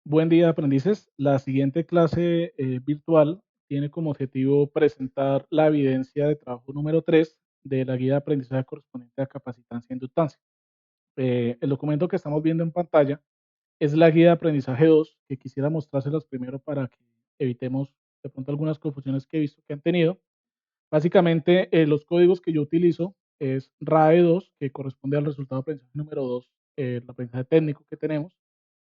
Buen día, aprendices. La siguiente clase virtual tiene como objetivo presentar la evidencia de trabajo número 3 de la guía de aprendizaje correspondiente a capacitancia e inductancia. El documento que estamos viendo en pantalla es la guía de aprendizaje 2, que quisiera mostrárselas primero para que evitemos de pronto algunas confusiones que he visto que han tenido. Básicamente, los códigos que yo utilizo es RAE 2, que corresponde al resultado de aprendizaje número 2, el aprendizaje técnico que tenemos,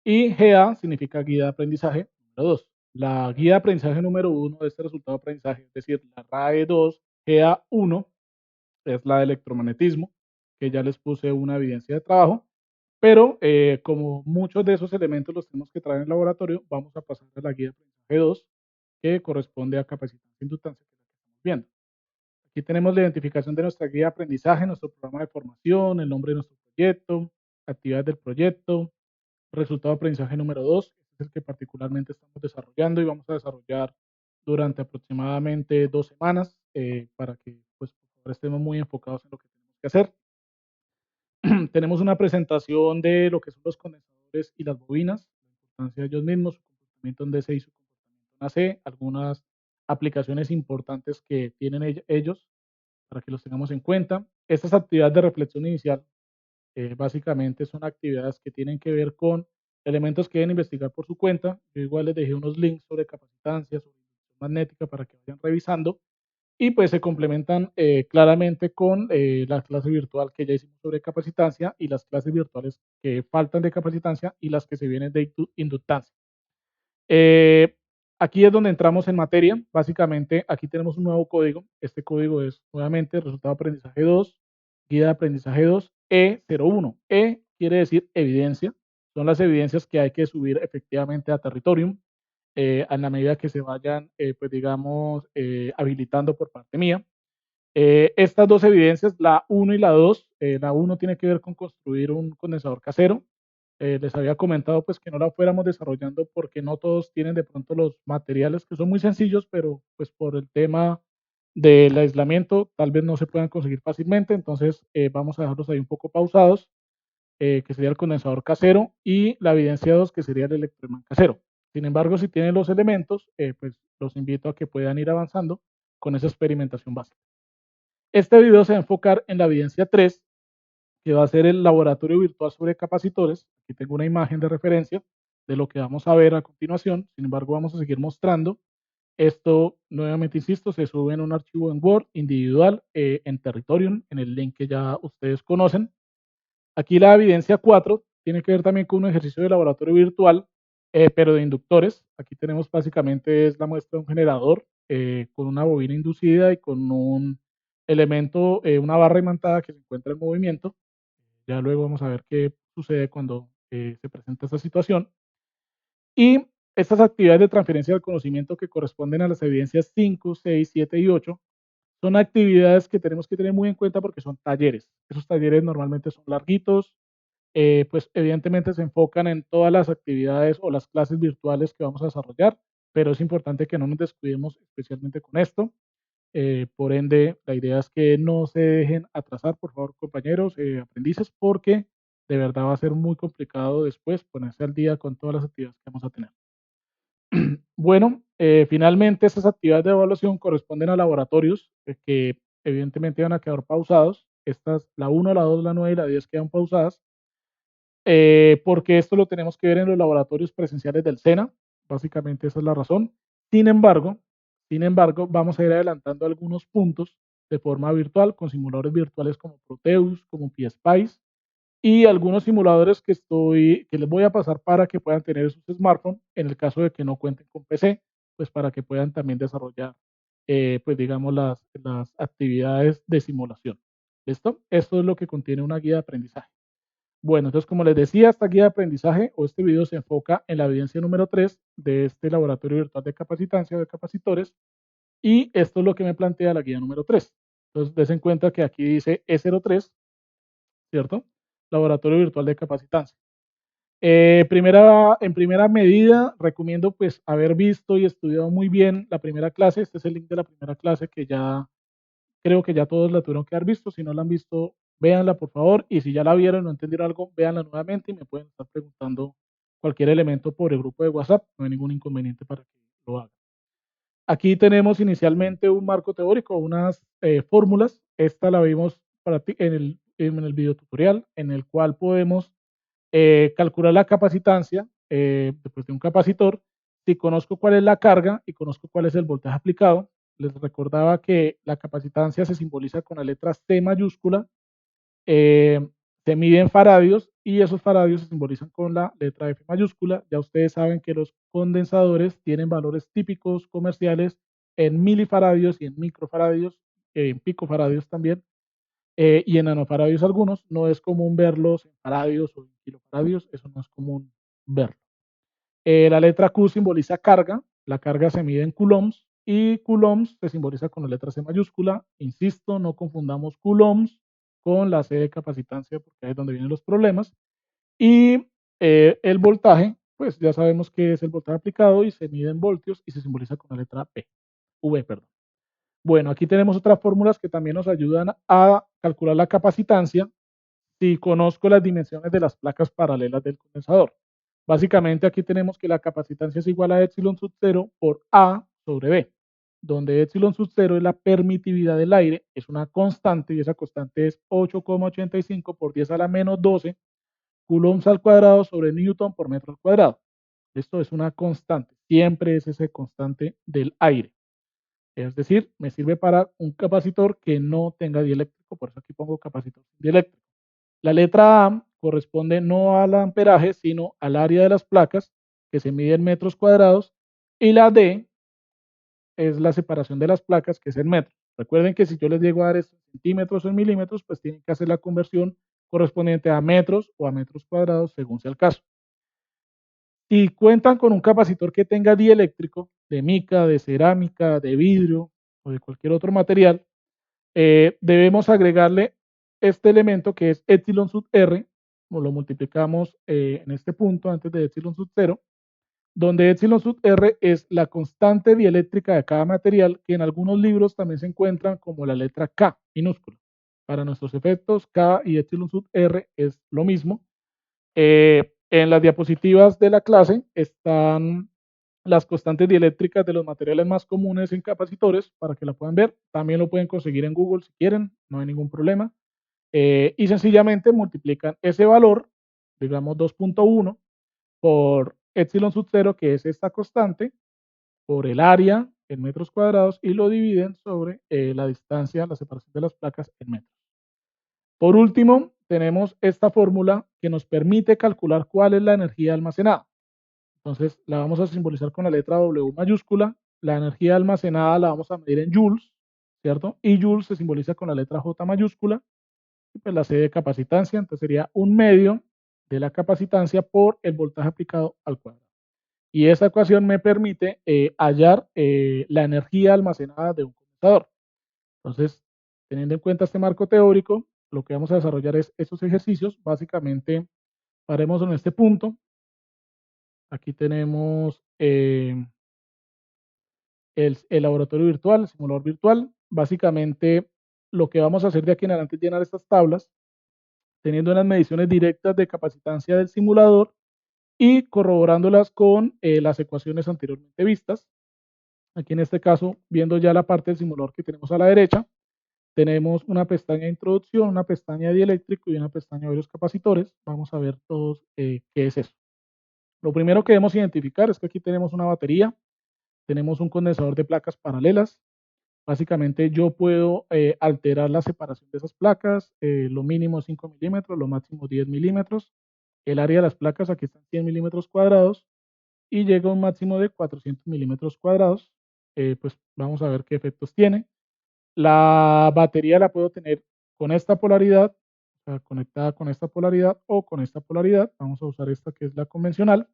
y GA significa guía de aprendizaje número 2. La guía de aprendizaje número 1 de este resultado de aprendizaje, es decir, la RAE 2, GA 1, es la de electromagnetismo, que ya les puse una evidencia de trabajo, pero como muchos de esos elementos los tenemos que traer en el laboratorio, vamos a pasar a la guía de aprendizaje 2, que corresponde a capacitación e inductancia, que es la que estamos viendo. Aquí tenemos la identificación de nuestra guía de aprendizaje, nuestro programa de formación, el nombre de nuestro proyecto, actividades del proyecto, resultado de aprendizaje número 2, este es el que particularmente estamos desarrollando y vamos a desarrollar durante aproximadamente 2 semanas para que pues, por favor, estemos muy enfocados en lo que tenemos que hacer. Tenemos una presentación de lo que son los condensadores y las bobinas, la importancia de ellos mismos, su comportamiento en DC y su comportamiento en AC, algunas aplicaciones importantes que tienen ellos para que los tengamos en cuenta. Estas actividades de reflexión inicial básicamente son actividades que tienen que ver con elementos que deben investigar por su cuenta. Yo igual les dejé unos links sobre capacitancia, sobre inducción magnética para que vayan revisando y pues se complementan claramente con la clase virtual que ya hicimos sobre capacitancia y las clases virtuales que faltan de capacitancia y las que se vienen de inductancia. Eh, Aquí es donde entramos en materia. Básicamente, aquí tenemos un nuevo código. Este código es nuevamente resultado de aprendizaje 2, guía de aprendizaje 2, E01. E quiere decir evidencia. Son las evidencias que hay que subir efectivamente a Territorium en la medida que se vayan, pues digamos, habilitando por parte mía. Estas dos evidencias, la 1 y la 2, la 1 tiene que ver con construir un condensador casero. Les había comentado pues que no la fuéramos desarrollando porque no todos tienen de pronto los materiales que son muy sencillos, pero pues por el tema del aislamiento tal vez no se puedan conseguir fácilmente, entonces vamos a dejarlos ahí un poco pausados, que sería el condensador casero, y la evidencia 2, que sería el electroimán casero. Sin embargo, si tienen los elementos, pues los invito a que puedan ir avanzando con esa experimentación básica. Este video se va a enfocar en la evidencia 3, que va a ser el laboratorio virtual sobre capacitores. Aquí tengo una imagen de referencia de lo que vamos a ver a continuación. Sin embargo, vamos a seguir mostrando. Esto, nuevamente insisto, se sube en un archivo en Word individual en Territorium, en el link que ya ustedes conocen. Aquí la evidencia 4 tiene que ver también con un ejercicio de laboratorio virtual, pero de inductores. Aquí tenemos básicamente es la muestra de un generador con una bobina inducida y con un elemento, una barra imantada que se encuentra en movimiento. Ya luego vamos a ver qué sucede cuando se presenta esta situación. Y estas actividades de transferencia del conocimiento que corresponden a las evidencias 5, 6, 7 y 8 son actividades que tenemos que tener muy en cuenta porque son talleres. Esos talleres normalmente son larguitos, pues evidentemente se enfocan en todas las actividades o las clases virtuales que vamos a desarrollar, pero es importante que no nos descuidemos especialmente con esto. Por ende, la idea es que no se dejen atrasar, por favor, compañeros, aprendices, porque de verdad va a ser muy complicado después ponerse al día con todas las actividades que vamos a tener. Bueno, finalmente estas actividades de evaluación corresponden a laboratorios que evidentemente van a quedar pausados. Estas, la 1, la 2, la 9 y la 10 quedan pausadas porque esto lo tenemos que ver en los laboratorios presenciales del SENA. Básicamente esa es la razón. Sin embargo, sin embargo, vamos a ir adelantando algunos puntos de forma virtual con simuladores virtuales como Proteus, como PSpice y algunos simuladores que les voy a pasar para que puedan tener sus smartphones en el caso de que no cuenten con PC, pues para que puedan también desarrollar, pues digamos, las actividades de simulación. ¿Listo? Esto es lo que contiene una guía de aprendizaje. Bueno, entonces como les decía, esta guía de aprendizaje o este video se enfoca en la evidencia número 3 de este laboratorio virtual de capacitancia de capacitores y esto es lo que me plantea la guía número 3. Entonces, des en cuenta que aquí dice E03, ¿cierto? Laboratorio virtual de capacitancia. En primera medida, recomiendo pues haber visto y estudiado muy bien la primera clase. Este es el link de la primera clase que ya creo que ya todos la tuvieron que haber visto. Si no la han visto, véanla por favor. Y si ya la vieron o no entendieron algo, véanla nuevamente y me pueden estar preguntando cualquier elemento por el grupo de WhatsApp, no hay ningún inconveniente para que lo haga. Aquí tenemos inicialmente un marco teórico, unas fórmulas. Esta la vimos en el video tutorial, en el cual podemos calcular la capacitancia después de un capacitor. Si conozco cuál es la carga y conozco cuál es el voltaje aplicado, les recordaba que la capacitancia se simboliza con la letra C mayúscula, eh, se mide en faradios y esos faradios se simbolizan con la letra F mayúscula. Ya ustedes saben que los condensadores tienen valores típicos comerciales en milifaradios y en microfaradios, en picofaradios también, y en nanofaradios algunos. No es común verlos en faradios o en kilofaradios, eso no es común verlo. La letra Q simboliza carga, la carga se mide en coulombs y coulombs se simboliza con la letra C mayúscula. Insisto, no confundamos coulombs con la C de capacitancia porque ahí es donde vienen los problemas. Y el voltaje, pues ya sabemos que es el voltaje aplicado y se mide en voltios y se simboliza con la letra V, perdón. Bueno, aquí tenemos otras fórmulas que también nos ayudan a calcular la capacitancia si conozco las dimensiones de las placas paralelas del condensador. Básicamente aquí tenemos que la capacitancia es igual a epsilon sub 0 por A sobre B, donde epsilon sub 0 es la permitividad del aire, es una constante y esa constante es 8,85 por 10 a la menos 12 coulombs al cuadrado sobre newton por metro al cuadrado. Esto es una constante, siempre es ese constante del aire. Es decir, me sirve para un capacitor que no tenga dieléctrico, por eso aquí pongo capacitor dieléctrico. La letra A corresponde no al amperaje, sino al área de las placas, que se mide en metros cuadrados, y la D es la separación de las placas, que es en metros. Recuerden que si yo les llego a dar esto en centímetros o en milímetros, pues tienen que hacer la conversión correspondiente a metros o a metros cuadrados, según sea el caso. Si cuentan con un capacitor que tenga dieléctrico, de mica, de cerámica, de vidrio o de cualquier otro material, debemos agregarle este elemento que es epsilon sub r, o lo multiplicamos en este punto antes de epsilon sub 0, donde epsilon sub r es la constante dieléctrica de cada material, que en algunos libros también se encuentran como la letra K minúscula. Para nuestros efectos, K y epsilon sub r es lo mismo. En las diapositivas de la clase están las constantes dieléctricas de los materiales más comunes en capacitores para que la puedan ver. También lo pueden conseguir en Google si quieren, no hay ningún problema. Y sencillamente multiplican ese valor, digamos 2.1, por epsilon sub 0, que es esta constante, por el área en metros cuadrados y lo dividen sobre la distancia, la separación de las placas en metros. Por último, tenemos esta fórmula que nos permite calcular cuál es la energía almacenada. Entonces, la vamos a simbolizar con la letra W mayúscula. La energía almacenada la vamos a medir en joules, ¿cierto? Y joules se simboliza con la letra J mayúscula. Y pues la C de capacitancia, entonces sería un medio de la capacitancia por el voltaje aplicado al cuadrado. Y esa ecuación me permite hallar la energía almacenada de un condensador. Entonces, teniendo en cuenta este marco teórico, lo que vamos a desarrollar es estos ejercicios. Básicamente, paremos en este punto. Aquí tenemos el laboratorio virtual, el simulador virtual. Básicamente, lo que vamos a hacer de aquí en adelante es llenar estas tablas, teniendo unas mediciones directas de capacitancia del simulador y corroborándolas con las ecuaciones anteriormente vistas. Aquí en este caso, viendo ya la parte del simulador que tenemos a la derecha, tenemos una pestaña de introducción, una pestaña de dieléctrico y una pestaña de varios capacitores. Vamos a ver todos qué es eso. Lo primero que debemos identificar es que aquí tenemos una batería, tenemos un condensador de placas paralelas. Básicamente yo puedo alterar la separación de esas placas, lo mínimo 5 milímetros, lo máximo 10 milímetros. El área de las placas aquí están 100 milímetros cuadrados y llega a un máximo de 400 milímetros cuadrados. Pues vamos a ver qué efectos tiene. La batería la puedo tener con esta polaridad, o sea, conectada con esta polaridad o con esta polaridad. Vamos a usar esta que es la convencional.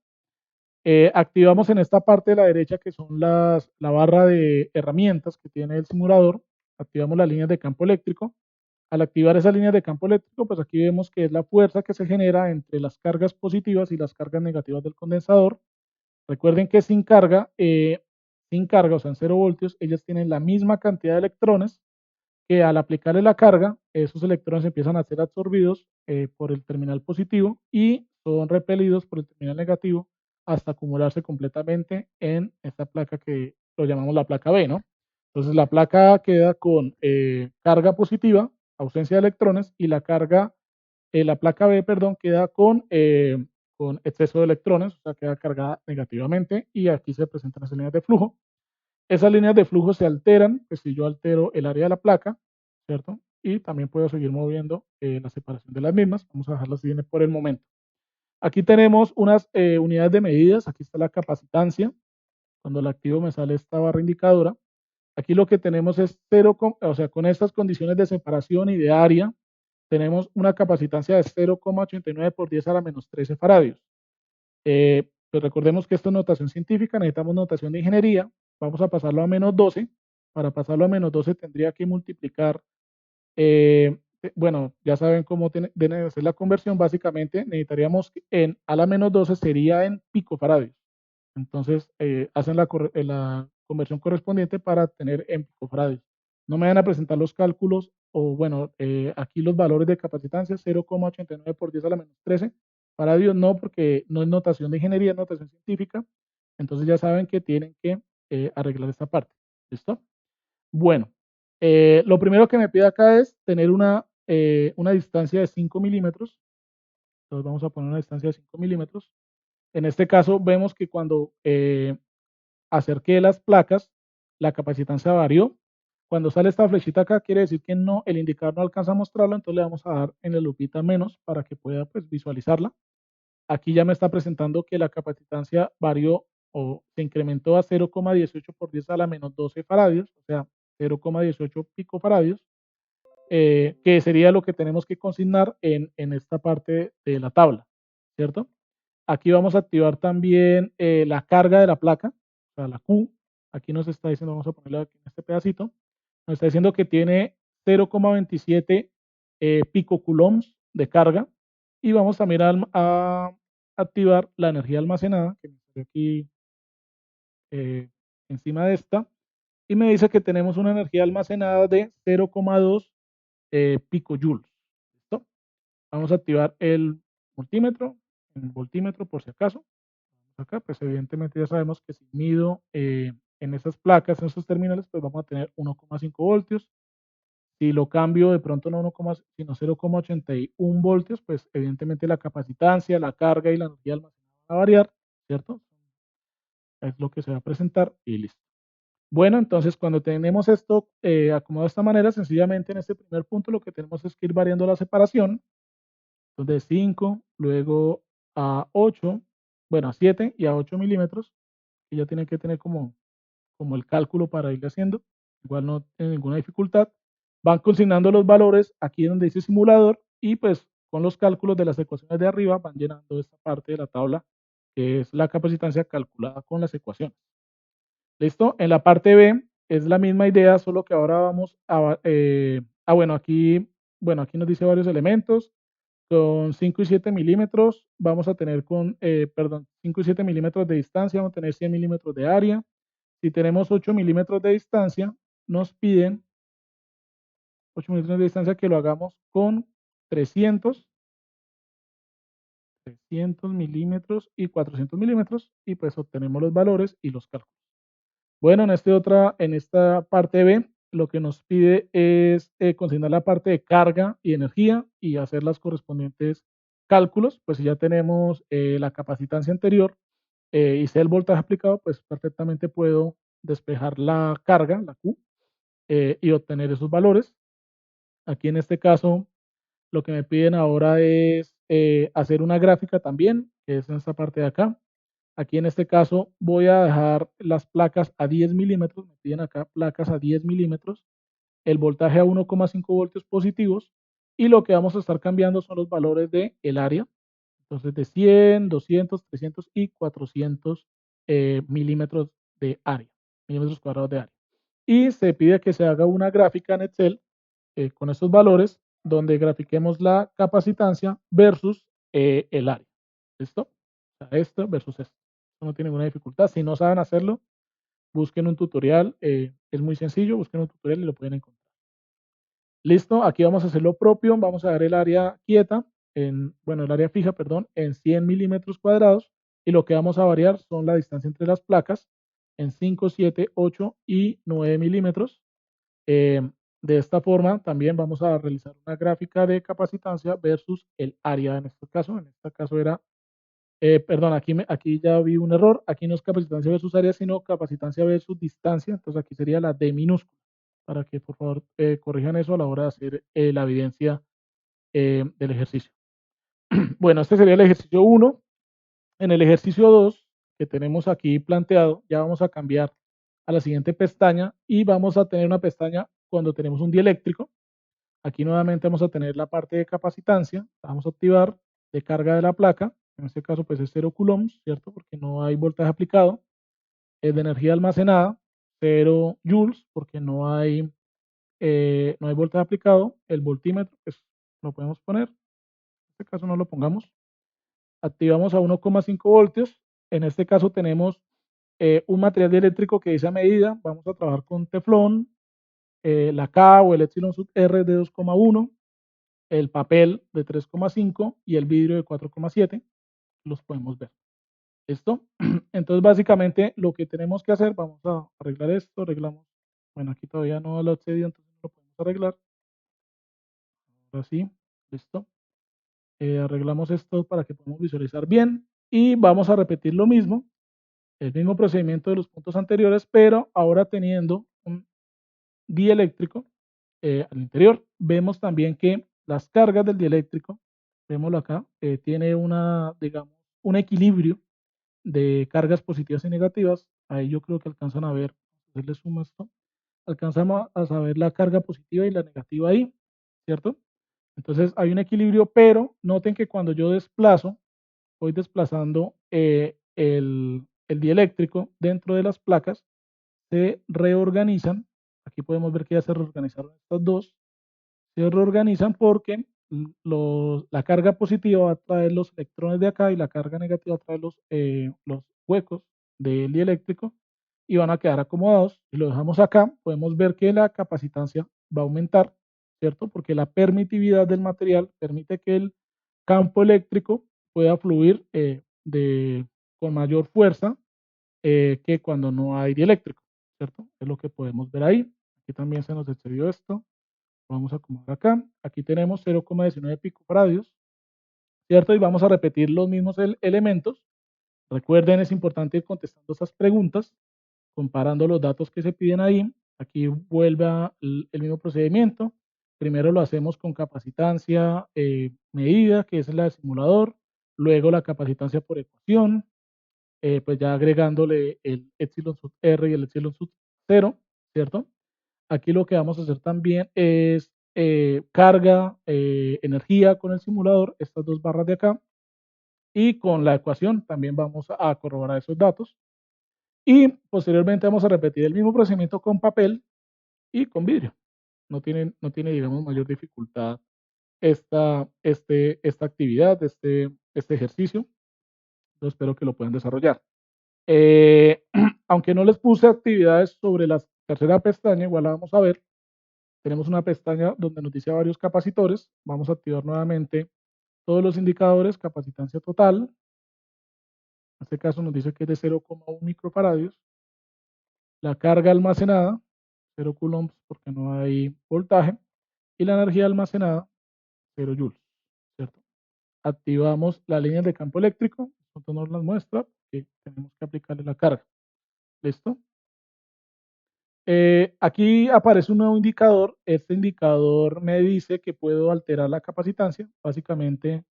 Activamos en esta parte de la derecha que son la barra de herramientas que tiene el simulador. Activamos las líneas de campo eléctrico. Al activar esas líneas de campo eléctrico, pues aquí vemos que es la fuerza que se genera entre las cargas positivas y las cargas negativas del condensador. Recuerden que sin carga, o sea, en 0 voltios, ellas tienen la misma cantidad de electrones, que al aplicarle la carga, esos electrones empiezan a ser absorbidos por el terminal positivo y son repelidos por el terminal negativo hasta acumularse completamente en esta placa que lo llamamos la placa B, ¿no? Entonces la placa A queda con carga positiva, ausencia de electrones, y la placa B, perdón, queda con exceso de electrones, o sea, queda cargada negativamente, y aquí se presentan las líneas de flujo. Esas líneas de flujo se alteran, pues si yo altero el área de la placa, ¿cierto? Y también puedo seguir moviendo la separación de las mismas. Vamos a dejarlas así por el momento. Aquí tenemos unas unidades de medidas. Aquí está la capacitancia. Cuando la activo me sale esta barra indicadora. Aquí lo que tenemos es cero, o sea, con estas condiciones de separación y de área, tenemos una capacitancia de 0,89 por 10 a la menos 13 faradios. Pues recordemos que esto es notación científica, necesitamos notación de ingeniería. Vamos a pasarlo a menos 12. Para pasarlo a menos 12 tendría que multiplicar, bueno, ya saben cómo debe ser la conversión. Básicamente necesitaríamos a la menos 12 sería en picofaradios. Entonces hacen la conversión correspondiente para tener en picofaradios. No me van a presentar los cálculos o bueno, aquí los valores de capacitancia 0,89 por 10 a la menos 13. Faradios no, porque no es notación de ingeniería, es notación científica. Entonces ya saben que tienen que arreglar esta parte. ¿Listo? Bueno, lo primero que me pide acá es tener una distancia de 5 milímetros. Entonces vamos a poner una distancia de 5 milímetros. En este caso vemos que cuando acerqué las placas, la capacitancia varió. Cuando sale esta flechita acá, quiere decir que no, el indicador no alcanza a mostrarlo, entonces le vamos a dar en la lupita menos para que pueda pues, visualizarla. Aquí ya me está presentando que la capacitancia varió o se incrementó a 0,18 por 10 a la menos 12 faradios, o sea, 0,18 picofaradios, que sería lo que tenemos que consignar en esta parte de la tabla, ¿cierto? Aquí vamos a activar también la carga de la placa, o sea, la Q. Aquí nos está diciendo, vamos a ponerla aquí en este pedacito, nos está diciendo que tiene 0,27 picocoulombs de carga. Y vamos también a activar la energía almacenada, que me salió aquí encima de esta, y me dice que tenemos una energía almacenada de 0,2 picojoules. ¿Listo? Vamos a activar el multímetro, en voltímetro por si acaso. Acá, pues evidentemente ya sabemos que si mido en esas placas, en esos terminales, pues vamos a tener 1,5 voltios. Si lo cambio de pronto no 1, sino 0,81 voltios, pues evidentemente la capacitancia, la carga y la energía almacenada van a variar, ¿cierto? Es lo que se va a presentar y listo. Bueno, entonces cuando tenemos esto acomodado de esta manera, sencillamente en este primer punto lo que tenemos es que ir variando la separación. Entonces 5, luego a 8, bueno, a 7 y a 8 milímetros, que ya tienen que tener como el cálculo para ir haciendo. Igual no tiene ninguna dificultad. Van consignando los valores aquí donde dice simulador y pues con los cálculos de las ecuaciones de arriba van llenando esta parte de la tabla que es la capacitancia calculada con las ecuaciones. ¿Listo? En la parte B es la misma idea, solo que ahora vamos bueno, aquí nos dice varios elementos. Con 5 y 7 milímetros vamos a tener 5 y 7 milímetros de distancia, vamos a tener 100 milímetros de área. Si tenemos 8 milímetros de distancia, nos piden 8 milímetros de distancia que lo hagamos con 300 milímetros y 400 milímetros y pues obtenemos los valores y los cálculos. Bueno, en esta parte B, lo que nos pide es consignar la parte de carga y energía y hacer las correspondientes cálculos. Pues si ya tenemos la capacitancia anterior y sé el voltaje aplicado, pues perfectamente puedo despejar la carga, la Q, y obtener esos valores. Aquí en este caso, lo que me piden ahora es hacer una gráfica también, que es en esta parte de acá. Aquí en este caso voy a dejar las placas a 10 milímetros, me piden acá placas a 10 milímetros, el voltaje a 1,5 voltios positivos y lo que vamos a estar cambiando son los valores del área. Entonces de 100, 200, 300 y 400 milímetros de área, milímetros cuadrados de área. Y se pide que se haga una gráfica en Excel con estos valores donde grafiquemos la capacitancia versus el área. ¿Listo? O sea, esto versus esto. No tiene ninguna dificultad. Si no saben hacerlo, busquen un tutorial. Es muy sencillo, busquen un tutorial y lo pueden encontrar. Listo, aquí vamos a hacer lo propio. Vamos a dar el área quieta bueno, el área fija, perdón, en 100 milímetros cuadrados y lo que vamos a variar son la distancia entre las placas en 5, 7, 8 y 9 milímetros. Eh, de esta forma también vamos a realizar una gráfica de capacitancia versus el área en este caso era, perdón, aquí ya vi un error, aquí no es capacitancia versus área, sino capacitancia versus distancia, entonces aquí sería la D minúscula, para que por favor corrijan eso a la hora de hacer la evidencia del ejercicio. Bueno, este sería el ejercicio 1. En el ejercicio 2 que tenemos aquí planteado, ya vamos a cambiar a la siguiente pestaña y vamos a tener una pestaña cuando tenemos un dieléctrico. Aquí nuevamente vamos a tener la parte de capacitancia, la vamos a activar de carga de la placa, en este caso pues es 0 coulombs, ¿cierto? Porque no hay voltaje aplicado. Es de energía almacenada, 0 joules, porque no hay voltaje aplicado. El voltímetro, pues lo podemos poner, en este caso no lo pongamos. Activamos a 1,5 voltios. En este caso tenemos un material dieléctrico que dice a medida. Vamos a trabajar con teflón, la K o el Epsilon sub R de 2,1, el papel de 3,5 y el vidrio de 4,7. Los podemos ver. ¿Listo? Entonces, básicamente, lo que tenemos que hacer, vamos a arreglar esto, arreglamos. Bueno, aquí todavía no lo accedido, entonces no lo podemos arreglar. Ahora sí, listo. Arreglamos esto para que podamos visualizar bien y vamos a repetir lo mismo, el mismo procedimiento de los puntos anteriores, pero ahora teniendo un dieléctrico al interior. Vemos también que las cargas del dieléctrico, vémoslo acá, tiene digamos, un equilibrio de cargas positivas y negativas. Ahí yo creo que alcanzan a ver, hacerle suma esto, alcanzamos a saber la carga positiva y la negativa ahí, ¿cierto? Entonces hay un equilibrio, pero noten que cuando yo desplazo, voy desplazando el dieléctrico dentro de las placas, se reorganizan. Aquí podemos ver que ya se reorganizaron estas dos. Se reorganizan porque la carga positiva va a traer los electrones de acá y la carga negativa va a traer los huecos del dieléctrico y van a quedar acomodados. Si lo dejamos acá, podemos ver que la capacitancia va a aumentar, ¿cierto? Porque la permitividad del material permite que el campo eléctrico pueda fluir con mayor fuerza que cuando no hay dieléctrico, ¿cierto? Es lo que podemos ver ahí. Aquí también se nos excedió esto. Vamos a acomodar acá. Aquí tenemos 0,19 picofaradios, ¿cierto? Y vamos a repetir los mismos elementos. Recuerden, es importante ir contestando esas preguntas, comparando los datos que se piden ahí. Aquí vuelve el mismo procedimiento. Primero lo hacemos con capacitancia medida, que es la del simulador. Luego la capacitancia por ecuación, pues ya agregándole el epsilon sub R y el epsilon sub 0, ¿cierto? Aquí lo que vamos a hacer también es carga, energía con el simulador, estas dos barras de acá, y con la ecuación también vamos a corroborar esos datos. Y posteriormente vamos a repetir el mismo procedimiento con papel y con vidrio. No tiene digamos, mayor dificultad esta actividad, este ejercicio. Yo espero que lo puedan desarrollar. Aunque no les puse actividades sobre la tercera pestaña, igual la vamos a ver. Tenemos una pestaña donde nos dice varios capacitores. Vamos a activar nuevamente todos los indicadores, capacitancia total. En este caso nos dice que es de 0,1 microfaradios. La carga almacenada, 0 coulombs porque no hay voltaje. Y la energía almacenada, 0 joules, ¿cierto? Activamos las líneas de campo eléctrico. Esto nos las muestra que tenemos que aplicarle la carga. ¿Listo? Aquí aparece un nuevo indicador. Este indicador me dice que puedo alterar la capacitancia. Básicamente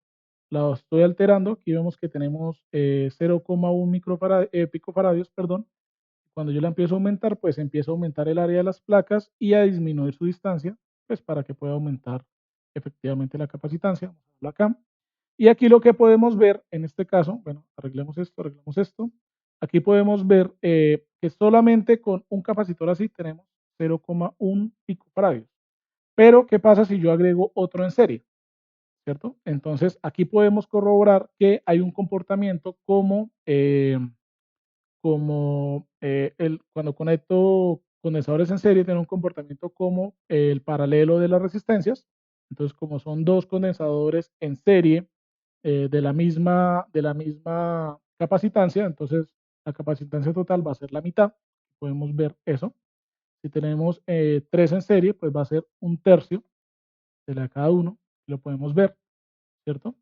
la estoy alterando. Aquí vemos que tenemos 0,1 picofaradios, perdón. Cuando yo la empiezo a aumentar, pues empieza a aumentar el área de las placas y a disminuir su distancia, pues para que pueda aumentar efectivamente la capacitancia. Vamos a verlo acá. Y aquí lo que podemos ver, en este caso, bueno, arreglemos esto, arreglemos esto. Aquí podemos ver que solamente con un capacitor así tenemos 0,1 picofaradios. Pero, ¿qué pasa si yo agrego otro en serie? ¿Cierto? Entonces, aquí podemos corroborar que hay un comportamiento cuando conecto condensadores en serie, tiene un comportamiento como el paralelo de las resistencias. Entonces, como son dos condensadores en serie de la misma capacitancia, entonces la capacitancia total va a ser la mitad. Podemos ver eso. Si tenemos tres en serie, pues va a ser un tercio de la de cada uno. Lo podemos ver, ¿cierto?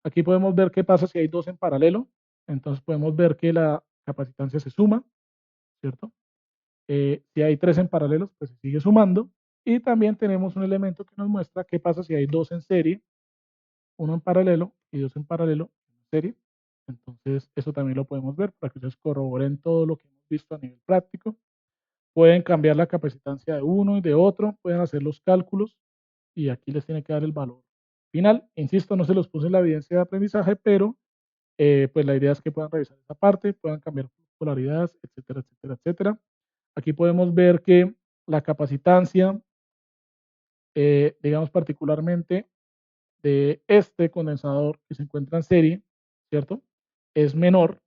Aquí podemos ver qué pasa si hay dos en paralelo. Entonces podemos ver que la capacitancia se suma, ¿cierto? Si hay tres en paralelo, pues se sigue sumando. Y también tenemos un elemento que nos muestra qué pasa si hay dos en serie, uno en paralelo y dos en paralelo en serie. Entonces, eso también lo podemos ver para que ustedes corroboren todo lo que hemos visto a nivel práctico. Pueden cambiar la capacitancia de uno y de otro, pueden hacer los cálculos y aquí les tiene que dar el valor final. Insisto, no se los puse en la evidencia de aprendizaje, pero pues la idea es que puedan revisar esta parte, puedan cambiar polaridades, etcétera, etcétera, etcétera. Aquí podemos ver que la capacitancia, digamos particularmente de este condensador que se encuentra en serie, ¿cierto? Es menor,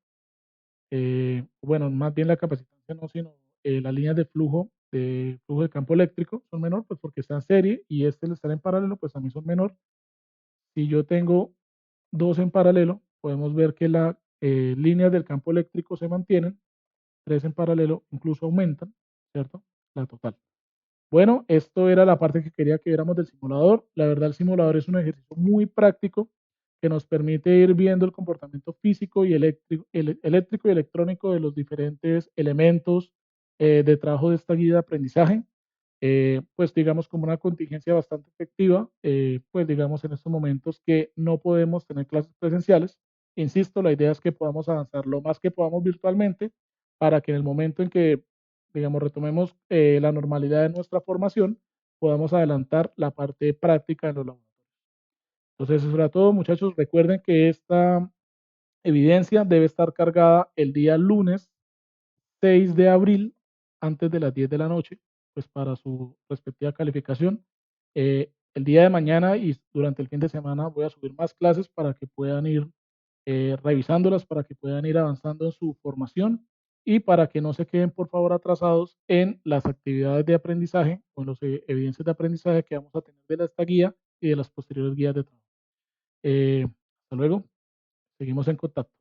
bueno, más bien la capacitancia no, sino las líneas de flujo de campo eléctrico son menor, pues porque está en serie y este al estar en paralelo, pues también son menor. Si yo tengo dos en paralelo, podemos ver que las líneas del campo eléctrico se mantienen, tres en paralelo incluso aumentan, ¿cierto? La total. Bueno, esto era la parte que quería que viéramos del simulador. La verdad, el simulador es un ejercicio muy práctico que nos permite ir viendo el comportamiento físico y eléctrico y electrónico de los diferentes elementos de trabajo de esta guía de aprendizaje. Pues digamos como una contingencia bastante efectiva, pues digamos en estos momentos que no podemos tener clases presenciales. Insisto, la idea es que podamos avanzar lo más que podamos virtualmente para que en el momento en que, digamos, retomemos la normalidad de nuestra formación, podamos adelantar la parte práctica en los laboratorios. Entonces, eso era todo, muchachos. Recuerden que esta evidencia debe estar cargada el día lunes 6 de abril, antes de las 10 de la noche, pues para su respectiva calificación. El día de mañana y durante el fin de semana voy a subir más clases para que puedan ir revisándolas, para que puedan ir avanzando en su formación y para que no se queden, por favor, atrasados en las actividades de aprendizaje o en las evidencias de aprendizaje que vamos a tener de esta guía y de las posteriores guías de trabajo. Hasta luego, seguimos en contacto.